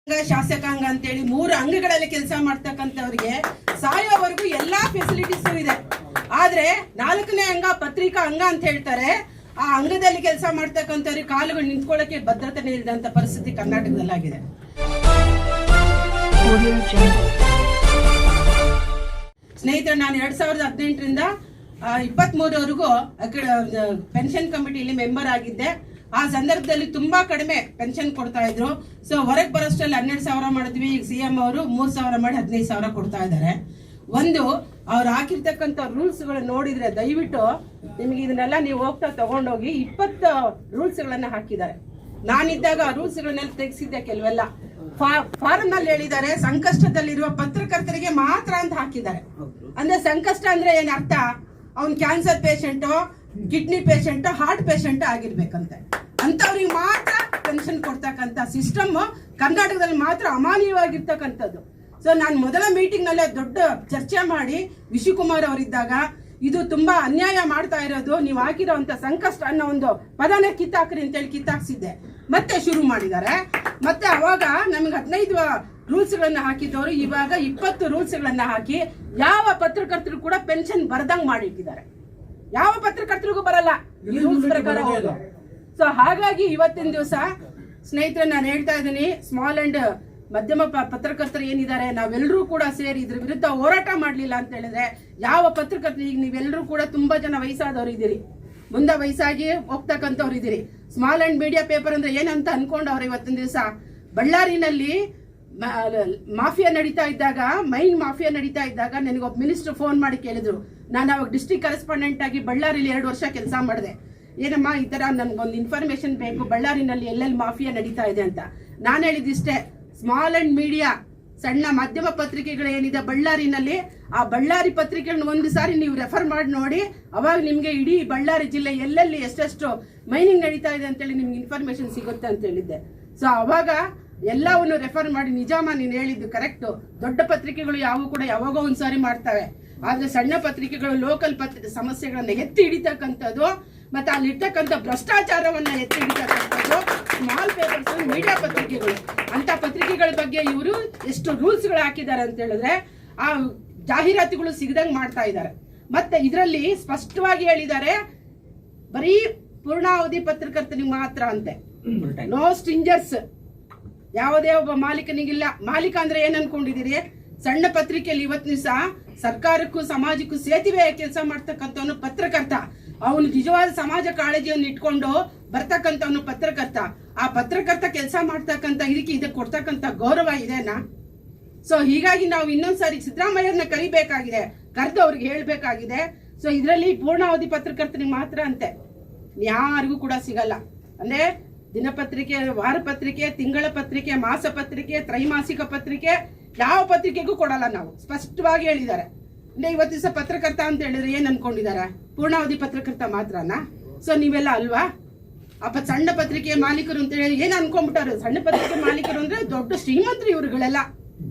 ಶಾಸಕಾಂಗ ಅಂತೇಳಿ 3 ಅಂಗಗಳಲ್ಲಿ ಕೆಲಸ ಮಾಡ್ತಕ್ಕಂಥವ್ರಿಗೆ ಸಾಯೋವರೆಗೂ ಎಲ್ಲಾ ಫೆಸಿಲಿಟೀಸ್ ಇದೆ. ಆದ್ರೆ 4ನೇ ಅಂಗ ಪತ್ರಿಕಾ ಅಂಗ ಅಂತ ಹೇಳ್ತಾರೆ. ಆ ಅಂಗದಲ್ಲಿ ಕೆಲಸ ಮಾಡ್ತಕ್ಕಂಥವ್ರಿಗೆ ಕಾಲುಗಳು ನಿಂತ್ಕೊಳ್ಳಕ್ಕೆ ಭದ್ರತೆ ನೀಡಿದಂತ ಪರಿಸ್ಥಿತಿ ಕರ್ನಾಟಕದಲ್ಲಾಗಿದೆ. ಸ್ನೇಹಿತರೆ, ನಾನು 2018ರಿಂದ 23ವರೆಗೂ ಪೆನ್ಷನ್ ಕಮಿಟಿಲಿ ಮೆಂಬರ್ ಆಗಿದ್ದೆ. ಆ ಸಂದರ್ಭದಲ್ಲಿ ತುಂಬಾ ಕಡಿಮೆ ಪೆನ್ಷನ್ ಕೊಡ್ತಾ ಇದ್ರು. ಸೊ ಹೊರಗೆ ಬರೋಷ್ಟರಲ್ಲಿ 12,000 ಮಾಡಿದ್ವಿ. ಈಗ ಸಿಎಂ ಅವರು 3,000 ಮಾಡಿ 15,000 ಕೊಡ್ತಾ ಇದ್ದಾರೆ. ಒಂದು ಅವ್ರು ಹಾಕಿರ್ತಕ್ಕಂಥ ರೂಲ್ಸ್ ಗಳು ನೋಡಿದ್ರೆ ದಯವಿಟ್ಟು ನಿಮ್ಗೆ ಇದನ್ನೆಲ್ಲ ನೀವು ಹೋಗ್ತಾ ತಗೊಂಡೋಗಿ 20 ರೂಲ್ಸ್ ಗಳನ್ನ ಹಾಕಿದ್ದಾರೆ. ನಾನಿದ್ದಾಗ ಆ ರೂಲ್ಸ್ ಗಳನ್ನೆಲ್ಲ ತೆಗೆಸಿದ್ದೆ. ಕೆಲವೆಲ್ಲ ಫಾರಂ ನಲ್ಲಿ ಹೇಳಿದ್ದಾರೆ ಸಂಕಷ್ಟದಲ್ಲಿರುವ ಪತ್ರಕರ್ತರಿಗೆ ಮಾತ್ರ ಅಂತ ಹಾಕಿದ್ದಾರೆ. ಅಂದ್ರೆ ಸಂಕಷ್ಟ ಅಂದ್ರೆ ಏನ್ ಅರ್ಥ? ಅವ್ನ್ cancer patient, kidney patient, heart patient ಆಗಿರ್ಬೇಕಂತೆ. ಅಂತವ್ರಿಗೆ ಮಾತ್ರ ಪೆನ್ಷನ್ ಕೊಡ್ತಕ್ಕಂಥ ಸಿಸ್ಟಮ್ ಕರ್ನಾಟಕದಲ್ಲಿ ಮಾತ್ರ ಅಮಾನ್ಯವಾಗಿರ್ತಕ್ಕಂಥದ್ದು. ಸೊ ನಾನು ಮೊದಲ ಮೀಟಿಂಗ್ ನಲ್ಲೇ ದೊಡ್ಡ ಚರ್ಚೆ ಮಾಡಿ ವಿಶ್ವಕುಮಾರ್ ಅವರಿದ್ದಾಗ ಇದು ತುಂಬಾ ಅನ್ಯಾಯ ಮಾಡ್ತಾ ಇರೋದು, ನೀವು ಹಾಕಿರೋಂಥ ಸಂಕಷ್ಟ ಅನ್ನೋ ಒಂದು ಪದನೇ ಕಿತ್ತಾಕ್ರಿ ಅಂತೇಳಿ ಕಿತ್ತಾಕ್ಸಿದ್ದೆ. ಮತ್ತೆ ಶುರು ಮಾಡಿದ್ದಾರೆ. ಮತ್ತೆ ಅವಾಗ ನಮ್ಗೆ 15 ರೂಲ್ಸ್ ಗಳನ್ನ ಹಾಕಿದವರು ಇವಾಗ 20 ರೂಲ್ಸ್ ಗಳನ್ನ ಹಾಕಿ ಯಾವ ಪತ್ರಕರ್ತರು ಕೂಡ ಪೆನ್ಷನ್ ಬರ್ದಂಗ್ ಮಾಡಿಟ್ಟಿದ್ದಾರೆ. ಯಾವ ಪತ್ರಕರ್ತರಿಗೂ ಬರಲ್ಲ ಈ ರೂಲ್ಸ್ ಪ್ರಕಾರ ಹೋಗು. ಸೊ ಹಾಗಾಗಿ ಇವತ್ತಿನ ದಿವಸ ಸ್ನೇಹಿತರೆ ನಾನು ಹೇಳ್ತಾ ಇದ್ದೀನಿ, ಸ್ಮಾಲ್ ಅಂಡ್ ಮಧ್ಯಮ ಪತ್ರಕರ್ತರು ಏನಿದ್ದಾರೆ ನಾವೆಲ್ಲರೂ ಕೂಡ ಸೇರಿ ಇದ್ರ ವಿರುದ್ಧ ಹೋರಾಟ ಮಾಡ್ಲಿಲ್ಲ ಅಂತ ಹೇಳಿದ್ರೆ ಯಾವ ಪತ್ರಕರ್ತರು, ಈಗ ನೀವೆಲ್ಲರೂ ಕೂಡ ತುಂಬಾ ಜನ ವಯಸ್ಸಾದವ್ರು ಇದ್ದೀರಿ, ಮುಂದೆ ವಯಸ್ಸಾಗಿ ಹೋಗ್ತಕ್ಕಂಥವ್ರು ಇದ್ದೀರಿ. ಸ್ಮಾಲ್ ಅಂಡ್ ಮೀಡಿಯಾ ಪೇಪರ್ ಅಂದ್ರೆ ಏನಂತ ಅನ್ಕೊಂಡವ್ರು ಇವತ್ತಿನ ದಿವಸ ಬಳ್ಳಾರಿನಲ್ಲಿ ಮಾಫಿಯಾ ನಡೀತಾ ಇದ್ದಾಗ, ಮೈನ್ ಮಾಫಿಯಾ ನಡೀತಾ ಇದ್ದಾಗ ನನಗೊಬ್ಬ ಮಿನಿಸ್ಟರ್ ಫೋನ್ ಮಾಡಿ ಕೇಳಿದ್ರು. ನಾನು ಅವಾಗ ಡಿಸ್ಟ್ರಿಕ್ಟ್ ಕರೆಸ್ಪಾಂಡೆಂಟ್ ಆಗಿ ಬಳ್ಳಾರಿಲಿ 2 ವರ್ಷ ಕೆಲಸ ಮಾಡಿದೆ. ಏನಮ್ಮ ಈ ತರ ನನ್ಗೊಂದು ಇನ್ಫಾರ್ಮೇಶನ್ ಬೇಕು, ಬಳ್ಳಾರಿನಲ್ಲಿ ಎಲ್ಲೆಲ್ಲಿ ಮಾಫಿಯಾ ನಡೀತಾ ಇದೆ ಅಂತ. ನಾನು ಹೇಳಿದಿಷ್ಟೇ, ಸ್ಮಾಲ್ ಅಂಡ್ ಮೀಡಿಯಾ ಸಣ್ಣ ಮಾಧ್ಯಮ ಪತ್ರಿಕೆಗಳು ಏನಿದೆ ಬಳ್ಳಾರಿನಲ್ಲಿ, ಆ ಬಳ್ಳಾರಿ ಪತ್ರಿಕೆಗಳನ್ನ ಒಂದು ಸಾರಿ ನೀವು ರೆಫರ್ ಮಾಡಿ ನೋಡಿ, ಅವಾಗ ನಿಮ್ಗೆ ಇಡೀ ಬಳ್ಳಾರಿ ಜಿಲ್ಲೆ ಎಲ್ಲೆಲ್ಲಿ ಎಷ್ಟೆಷ್ಟು ಮೈನಿಂಗ್ ನಡೀತಾ ಇದೆ ಅಂತೇಳಿ ನಿಮ್ಗೆ ಇನ್ಫಾರ್ಮೇಶನ್ ಸಿಗುತ್ತೆ ಅಂತ ಹೇಳಿದ್ದೆ. ಸೊ ಅವಾಗ ಎಲ್ಲವನ್ನು ರೆಫರ್ ಮಾಡಿ, ನಿಜಾಮ ನೀನು ಹೇಳಿದ್ದು ಕರೆಕ್ಟ್, ದೊಡ್ಡ ಪತ್ರಿಕೆಗಳು ಯಾವು ಕೂಡ ಯಾವಾಗೋ ಒಂದ್ಸಾರಿ ಮಾಡ್ತವೆ. ಆದ್ರೆ ಸಣ್ಣ ಪತ್ರಿಕೆಗಳು ಲೋಕಲ್ ಸಮಸ್ಯೆಗಳನ್ನ ಎತ್ತಿ ಹಿಡಿತಕ್ಕಂಥದ್ದು ಮತ್ತೆ ಅಲ್ಲಿರ್ತಕ್ಕಂಥ ಭ್ರಷ್ಟಾಚಾರವನ್ನ ಎತ್ತಿ ಹಿಡಿತಕ್ಕಂಥದ್ದು ಸ್ಮಾಲ್ ಪೇಪರ್ಸ್, ಮೀಡಿಯಾ ಪತ್ರಿಕೆಗಳು, ಅಂತ ಪತ್ರಿಕೆಗಳ ಬಗ್ಗೆ ಇವರು ಎಷ್ಟು ರೂಲ್ಸ್ ಗಳು ಹಾಕಿದ್ದಾರೆ ಅಂತ ಹೇಳಿದ್ರೆ ಆ ಜಾಹೀರಾತುಗಳು ಸಿಗದಂಗ್ ಮಾಡ್ತಾ ಇದ್ದಾರೆ. ಮತ್ತೆ ಇದರಲ್ಲಿ ಸ್ಪಷ್ಟವಾಗಿ ಹೇಳಿದ್ದಾರೆ, ಬರೀ ಪೂರ್ಣಾವಧಿ ಪತ್ರಕರ್ತನಿಗೆ ಮಾತ್ರ ಅಂತೆ, ನೋ ಸ್ಟ್ರಿಂಜರ್ಸ್. ಯಾವುದೇ ಒಬ್ಬ ಮಾಲೀಕನಿಗಿಲ್ಲ. ಮಾಲೀಕ ಅಂದ್ರೆ ಏನ್ ಅನ್ಕೊಂಡಿದ್ದೀರಿ? ಸಣ್ಣ ಪತ್ರಿಕೆಯಲ್ಲಿ ಇವತ್ತು ದಿವಸ ಸರ್ಕಾರಕ್ಕೂ ಸಮಾಜಕ್ಕೂ ಸೇತುವೆ ಕೆಲಸ ಮಾಡ್ತಕ್ಕಂಥವನು ಪತ್ರಕರ್ತ. ಅವನು ನಿಜವಾದ ಸಮಾಜ ಕಾಳಜಿಯನ್ನು ಇಟ್ಕೊಂಡು ಬರ್ತಕ್ಕಂಥವನು ಪತ್ರಕರ್ತ. ಆ ಪತ್ರಕರ್ತ ಕೆಲಸ ಮಾಡ್ತಕ್ಕಂಥ ಇದಕ್ಕೆ ಕೊಡ್ತಕ್ಕಂಥ ಗೌರವ ಇದೆನಾ? ಸೊ ಹೀಗಾಗಿ ನಾವು ಇನ್ನೊಂದ್ಸಾರಿ ಸಿದ್ದರಾಮಯ್ಯರನ್ನ ಕರಿಬೇಕಾಗಿದೆ, ಕರೆದು ಅವ್ರಿಗೆ ಹೇಳ್ಬೇಕಾಗಿದೆ. ಸೊ ಇದರಲ್ಲಿ ಪೂರ್ಣಾವಧಿ ಪತ್ರಕರ್ತನಿಗೆ ಮಾತ್ರ ಅಂತೆ, ಯಾರಿಗೂ ಕೂಡ ಸಿಗಲ್ಲ. ಅಂದ್ರೆ ದಿನಪತ್ರಿಕೆ, ವಾರ ಪತ್ರಿಕೆ, ತಿಂಗಳ ಪತ್ರಿಕೆ, ಮಾಸ ಪತ್ರಿಕೆ, ತ್ರೈಮಾಸಿಕ ಪತ್ರಿಕೆ, ಯಾವ ಪತ್ರಿಕೆಗೂ ಕೊಡಲ್ಲ. ನಾವು ಸ್ಪಷ್ಟವಾಗಿ ಹೇಳಿದ್ದಾರೆ. ಅಂದ್ರೆ ಇವತ್ತು ದಿವಸ ಪತ್ರಕರ್ತ ಅಂತ ಹೇಳಿದ್ರೆ ಏನ್ ಅನ್ಕೊಂಡಿದ್ದಾರೆ? ಪೂರ್ಣಾವಧಿ ಪತ್ರಕರ್ತ ಮಾತ್ರನಾ? ಸೊ ನೀವೆಲ್ಲ ಅಲ್ವಾ? ಸಣ್ಣ ಪತ್ರಿಕೆ ಮಾಲೀಕರು ಅಂತ ಹೇಳಿ ಏನ್ ಅನ್ಕೊಂಡ್ಬಿಟ್ಟಾರೆ? ಸಣ್ಣ ಪತ್ರಿಕೆ ಮಾಲೀಕರು ಅಂದ್ರೆ ದೊಡ್ಡ ಶ್ರೀಮಂತರು ಇವ್ರುಗಳೆಲ್ಲ.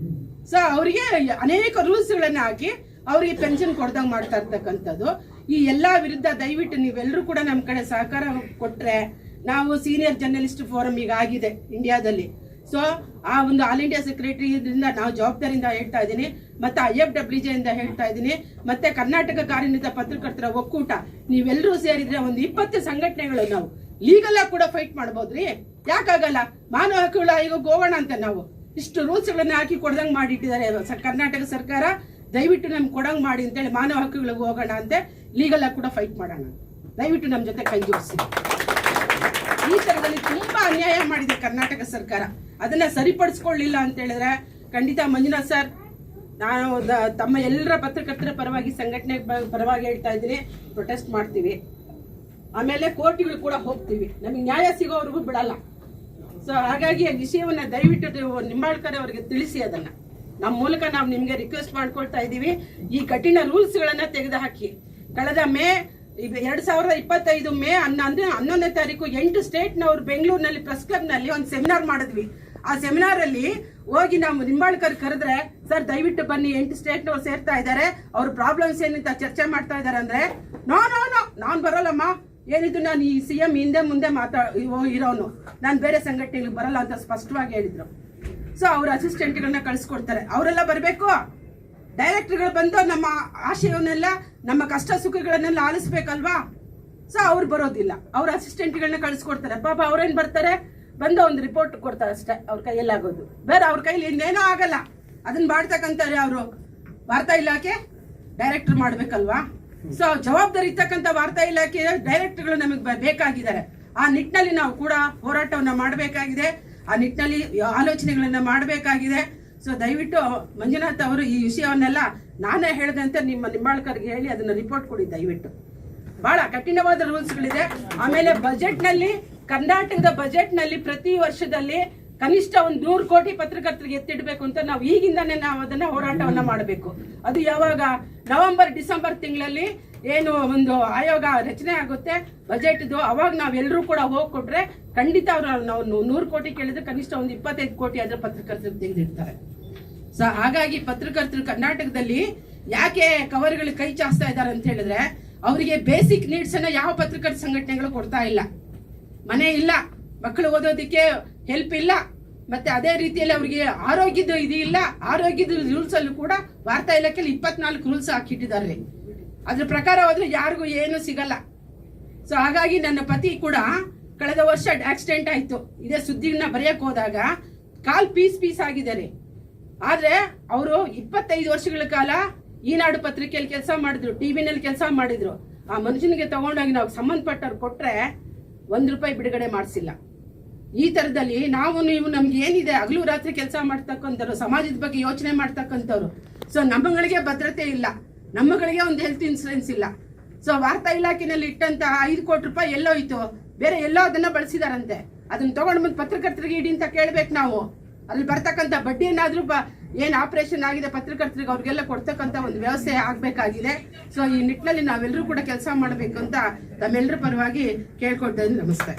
ಸೊ ಅವರಿಗೆ ಅನೇಕ ರೂಲ್ಸ್ ಗಳನ್ನ ಹಾಕಿ ಅವರಿಗೆ ಪೆನ್ಷನ್ ಕೊಡ್ದಂಗ್ ಮಾಡ್ತಾ ಇರ್ತಕ್ಕಂಥದ್ದು. ಈ ಎಲ್ಲಾ ವಿರುದ್ಧ ದಯವಿಟ್ಟು ನೀವೆಲ್ಲರೂ ಕೂಡ ನಮ್ ಕಡೆ ಸಹಕಾರ ಕೊಟ್ರೆ, ನಾವು ಸೀನಿಯರ್ ಜರ್ನಲಿಸ್ಟ್ ಫೋರಂ ಈಗ ಆಗಿದೆ ಇಂಡಿಯಾದಲ್ಲಿ. ಸೊ ಆ ಒಂದು ಆಲ್ ಇಂಡಿಯಾ ಸೆಕ್ರೆಟರಿ ಇದರಿಂದ ನಾವು ಜವಾಬ್ದಾರಿಯಿಂದ ಹೇಳ್ತಾ ಇದ್ದೀನಿ, ಮತ್ತೆ IFWJ ಇಂದ ಹೇಳ್ತಾ ಇದ್ದೀನಿ, ಮತ್ತೆ ಕರ್ನಾಟಕ ಕಾರ್ಯನಿರತ ಪತ್ರಕರ್ತರ ಒಕ್ಕೂಟ, ನೀವೆಲ್ಲರೂ ಸೇರಿದ್ರೆ ಒಂದು 20 ಸಂಘಟನೆಗಳು ನಾವು ಲೀಗಲ್ ಆಗಿ ಕೂಡ ಫೈಟ್ ಮಾಡಬಹುದ್ರಿ. ಯಾಕಾಗಲ್ಲ? ಮಾನವ ಹಕ್ಕುಗಳ ಆಯೋಗಕ್ಕೆ ಹೋಗೋಣ ಅಂತ ನಾವು ಇಷ್ಟು ರೂಲ್ಸ್ ಗಳನ್ನ ಹಾಕಿ ಕೊಡ್ದಂಗ್ ಮಾಡಿಟ್ಟಿದ್ದಾರೆ ಕರ್ನಾಟಕ ಸರ್ಕಾರ. ದಯವಿಟ್ಟು ನಮ್ಗೆ ಕೊಡಂಗ್ ಮಾಡಿ ಅಂತೇಳಿ ಮಾನವ ಹಕ್ಕುಗಳಿಗೆ ಹೋಗೋಣ ಅಂತೆ, ಲೀಗಲ್ ಆಗಿ ಕೂಡ ಫೈಟ್ ಮಾಡೋಣ. ದಯವಿಟ್ಟು ನಮ್ ಜೊತೆ ಕೈ ಜೋಡಿಸಿ. ಈ ತರದಲ್ಲಿ ತುಂಬಾ ಅನ್ಯಾಯ ಮಾಡಿದೆ ಕರ್ನಾಟಕ ಸರ್ಕಾರ. ಅದನ್ನ ಸರಿಪಡಿಸ್ಕೊಳ್ಳಿಲ್ಲ ಅಂತ ಹೇಳಿದ್ರೆ ಖಂಡಿತ ಮಂಜುನಾಥ್ ಸರ್, ನಾನು ತಮ್ಮ ಎಲ್ಲರ ಪತ್ರಕರ್ತರ ಪರವಾಗಿ, ಸಂಘಟನೆ ಪರವಾಗಿ ಹೇಳ್ತಾ ಇದ್ದೀನಿ, ಪ್ರೊಟೆಸ್ಟ್ ಮಾಡ್ತೀವಿ. ಆಮೇಲೆ ಕೋರ್ಟ್ಗಳು ಕೂಡ ಹೋಗ್ತೀವಿ, ನಮಗೆ ನ್ಯಾಯ ಸಿಗೋವರೆಗೂ ಬಿಡಲ್ಲ. ಸೊ ಹಾಗಾಗಿ ಆ ವಿಷಯವನ್ನ ದಯವಿಟ್ಟು ನಿಂಬಾಳ್ಕರ್ ಅವರಿಗೆ ತಿಳಿಸಿ. ಅದನ್ನ ನಮ್ಮ ಮೂಲಕ ನಾವು ನಿಮ್ಗೆ ರಿಕ್ವೆಸ್ಟ್ ಮಾಡ್ಕೊಳ್ತಾ ಇದೀವಿ. ಈ ಕಠಿಣ ರೂಲ್ಸ್ ಗಳನ್ನ ತೆಗೆದುಹಾಕಿ. ಕಳೆದ ಮೇ 2025 ಮೇ 11ನೇ ತಾರೀಕು 8 ಸ್ಟೇಟ್ನವರು ಬೆಂಗಳೂರಿನಲ್ಲಿ ಪ್ರೆಸ್ ಕ್ಲಬ್ ನಲ್ಲಿ ಒಂದು ಸೆಮಿನಾರ್ ಮಾಡಿದ್ವಿ. ಆ ಸೆಮಿನಾರ್ ಅಲ್ಲಿ ಹೋಗಿ ನಾವು ನಿಂಬಾಳ್ಕರ್ ಕರೆದ್ರೆ, ಸರ್ ದಯವಿಟ್ಟು ಬನ್ನಿ, 8 ಸ್ಟೇಟ್ನವ್ರು ಸೇರ್ತಾ ಇದ್ದಾರೆ, ಅವ್ರ ಪ್ರಾಬ್ಲಮ್ಸ್ ಏನಂತ ಚರ್ಚೆ ಮಾಡ್ತಾ ಇದ್ದಾರೆ ಅಂದ್ರೆ, ನೋ ನೋ ನೋ ನಾನ್ ಬರಲ್ಲಮ್ಮ, ಏನಿದು ನಾನು ಈ CM ಹಿಂದೆ ಮುಂದೆ ಇರೋನು, ನಾನು ಬೇರೆ ಸಂಘಟನೆಗಳಿಗೆ ಬರಲ್ಲ ಅಂತ ಸ್ಪಷ್ಟವಾಗಿ ಹೇಳಿದ್ರು. ಸೊ ಅವ್ರ ಅಸಿಸ್ಟೆಂಟ್ಗಳನ್ನ ಕಳಿಸ್ಕೊಡ್ತಾರೆ. ಅವರೆಲ್ಲ ಬರಬೇಕು, ಡೈರೆಕ್ಟರ್ಗಳು ಬಂದು ನಮ್ಮ ಆಶಯವನ್ನೆಲ್ಲ ನಮ್ಮ ಕಷ್ಟ ಸುಖಗಳನ್ನೆಲ್ಲ ಆಲಿಸ್ಬೇಕಲ್ವಾ. ಸೊ ಅವ್ರು ಬರೋದಿಲ್ಲ, ಅವ್ರ ಅಸಿಸ್ಟೆಂಟ್ಗಳನ್ನ ಕಳಿಸ್ಕೊಡ್ತಾರೆ. ಪಾಪ ಅವ್ರೇನ್ ಬರ್ತಾರೆ, ಬಂದು ಒಂದು ರಿಪೋರ್ಟ್ ಕೊಡ್ತಾರೆ ಅಷ್ಟೇ, ಅವ್ರ ಕೈಯಲ್ಲಾಗೋದು. ಬೇರೆ ಅವ್ರ ಕೈಲಿ ಇನ್ನೇನೋ ಆಗಲ್ಲ. ಅದನ್ನ ಮಾಡ್ತಕ್ಕಂತಾರೆ ಅವರು ವಾರ್ತಾ ಇಲಾಖೆ ಡೈರೆಕ್ಟರ್ ಮಾಡ್ಬೇಕಲ್ವಾ. ಸೊ ಜವಾಬ್ದಾರಿ ಇರ್ತಕ್ಕಂಥ ವಾರ್ತಾ ಇಲಾಖೆ ಡೈರೆಕ್ಟರ್ಗಳು ನಮಗೆ ಬೇಕಾಗಿದ್ದಾರೆ. ಆ ನಿಟ್ಟಿನಲ್ಲಿ ನಾವು ಕೂಡ ಹೋರಾಟವನ್ನ ಮಾಡಬೇಕಾಗಿದೆ, ಆ ನಿಟ್ಟಿನಲ್ಲಿ ಆಲೋಚನೆಗಳನ್ನ ಮಾಡಬೇಕಾಗಿದೆ. ಸೊ ದಯವಿಟ್ಟು ಮಂಜುನಾಥ್ ಅವರು ಈ ವಿಷಯವನ್ನೆಲ್ಲ ನಾನೇ ಹೇಳಿದಂತೆ ನಿಂಬಾಳ್ಕರ್ಗೆ ಹೇಳಿ ಅದನ್ನ ರಿಪೋರ್ಟ್ ಕೊಡಿ ದಯವಿಟ್ಟು. ಬಹಳ ಕಠಿಣವಾದ ರೂಲ್ಸ್ಗಳಿದೆ. ಆಮೇಲೆ ಬಜೆಟ್ ನಲ್ಲಿ, ಕರ್ನಾಟಕದ ಬಜೆಟ್ ನಲ್ಲಿ ಪ್ರತಿ ವರ್ಷದಲ್ಲಿ ಕನಿಷ್ಠ 100 ಕೋಟಿ ಪತ್ರಕರ್ತರಿಗೆ ಎತ್ತಿಡ್ಬೇಕು ಅಂತ ನಾವು ಈಗಿಂದಾನೇ ನಾವು ಅದನ್ನ ಹೋರಾಟವನ್ನ ಮಾಡಬೇಕು. ಅದು ಯಾವಾಗ ನವೆಂಬರ್ ಡಿಸೆಂಬರ್ ತಿಂಗಳಲ್ಲಿ ಏನು ಒಂದು ಆಯೋಗ ರಚನೆ ಆಗುತ್ತೆ ಬಜೆಟ್ದು, ಅವಾಗ ನಾವೆಲ್ಲರೂ ಕೂಡ ಹೋಗ್ಕೊಟ್ರೆ ಖಂಡಿತ ಅವರು ನಾವು 100 ಕೋಟಿ ಕೇಳಿದ್ರೆ ಕನಿಷ್ಠ ಒಂದು 25 ಕೋಟಿ ಆದ್ರೆ ಪತ್ರಕರ್ತರಿಗೆ ತೆಗೆದಿರ್ತಾರೆ. ಸೊ ಹಾಗಾಗಿ ಪತ್ರಕರ್ತರು ಕರ್ನಾಟಕದಲ್ಲಿ ಯಾಕೆ ಕವರ್ಗಳು ಕೈ ಚಾಚ್ತಾ ಇದ್ದಾರೆ ಅಂತ ಹೇಳಿದ್ರೆ, ಅವರಿಗೆ ಬೇಸಿಕ್ ನೀಡ್ಸ್ ಅನ್ನ ಯಾವ ಪತ್ರಕರ್ತ ಸಂಘಟನೆಗಳು ಕೊಡ್ತಾ ಇಲ್ಲ. ಮನೆ ಇಲ್ಲ, ಮಕ್ಕಳು ಓದೋದಕ್ಕೆ ಹೆಲ್ಪ್ ಇಲ್ಲ, ಮತ್ತೆ ಅದೇ ರೀತಿಯಲ್ಲಿ ಅವರಿಗೆ ಆರೋಗ್ಯದ ಇದು ಇಲ್ಲ. ಆರೋಗ್ಯದ ರೂಲ್ಸ್ ಅಲ್ಲೂ ಕೂಡ ವಾರ್ತಾ ಇಲಾಖೆಯಲ್ಲಿ 24 ರೂಲ್ಸ್ ಹಾಕಿಟ್ಟಿದ್ದಾರೆ. ಅದ್ರ ಪ್ರಕಾರ ಹೋದ್ರೆ ಯಾರಿಗೂ ಏನು ಸಿಗಲ್ಲ. ಸೊ ಹಾಗಾಗಿ ನನ್ನ ಪತಿ ಕೂಡ ಕಳೆದ ವರ್ಷ ಆಕ್ಸಿಡೆಂಟ್ ಆಯ್ತು. ಇದೇ ಸುದ್ದಿನ ಬರೆಯಕ್ ಹೋದಾಗ ಕಾಲ್ ಪೀಸ್ ಆಗಿದ್ದಾರೆ. ಆದ್ರೆ ಅವರು 25 ವರ್ಷಗಳ ಕಾಲ ಈನಾಡು ಪತ್ರಿಕೆಯಲ್ಲಿ ಕೆಲಸ ಮಾಡಿದ್ರು, ಟಿವಿನಲ್ಲಿ ಕೆಲಸ ಮಾಡಿದ್ರು. ಆ ಮನುಷ್ಯನಿಗೆ ತಗೊಂಡೋಗಿ ನಾವು ಸಂಬಂಧಪಟ್ಟವ್ರು ಕೊಟ್ರೆ ₹1 ಬಿಡುಗಡೆ ಮಾಡಿಸಿಲ್ಲ. ಈ ತರದಲ್ಲಿ ನಾವು ನೀವು ನಮ್ಗೆ ಏನಿದೆ ಹಗಲು ರಾತ್ರಿ ಕೆಲಸ ಮಾಡ್ತಕ್ಕಂಥವ್ರು, ಸಮಾಜದ ಬಗ್ಗೆ ಯೋಚನೆ ಮಾಡ್ತಕ್ಕಂಥವ್ರು. ಸೊ ನಮ್ಮಗಳಿಗೆ ಭದ್ರತೆ ಇಲ್ಲ, ನಮ್ಮಗಳಿಗೆ ಒಂದು ಹೆಲ್ತ್ ಇನ್ಸೂರೆನ್ಸ್ ಇಲ್ಲ. ಸೊ ವಾರ್ತಾ ಇಲಾಖೆನಲ್ಲಿ ಇಟ್ಟಂತ ₹5 ಕೋಟಿ ಎಲ್ಲೋಯ್ತು, ಬೇರೆ ಎಲ್ಲೋ ಅದನ್ನ ಬಳಸಿದಾರಂತೆ. ಅದನ್ನ ತಗೊಂಡು ಬಂದು ಪತ್ರಕರ್ತರಿಗೆ ಇಡಿ ಅಂತ ಕೇಳ್ಬೇಕು ನಾವು. ಅಲ್ಲಿ ಬರ್ತಕ್ಕಂಥ ಬಡ್ಡಿ ಏನಾದ್ರೂ ಏನ್ ಆಪರೇಷನ್ ಆಗಿದೆ ಪತ್ರಕರ್ತರಿಗೆ ಅವ್ರಿಗೆಲ್ಲ ಕೊಡ್ತಕ್ಕಂಥ ಒಂದು ವ್ಯವಸ್ಥೆ ಆಗ್ಬೇಕಾಗಿದೆ. ಸೊ ಈ ನಿಟ್ಟಿನಲ್ಲಿ ನಾವೆಲ್ಲರೂ ಕೂಡ ಕೆಲಸ ಮಾಡಬೇಕು ಅಂತ ತಮ್ಮೆಲ್ಲರ ಪರವಾಗಿ ಕೇಳ್ಕೊಳ್ತಾ ಇದ್ದೀನಿ. ನಮಸ್ತೆ.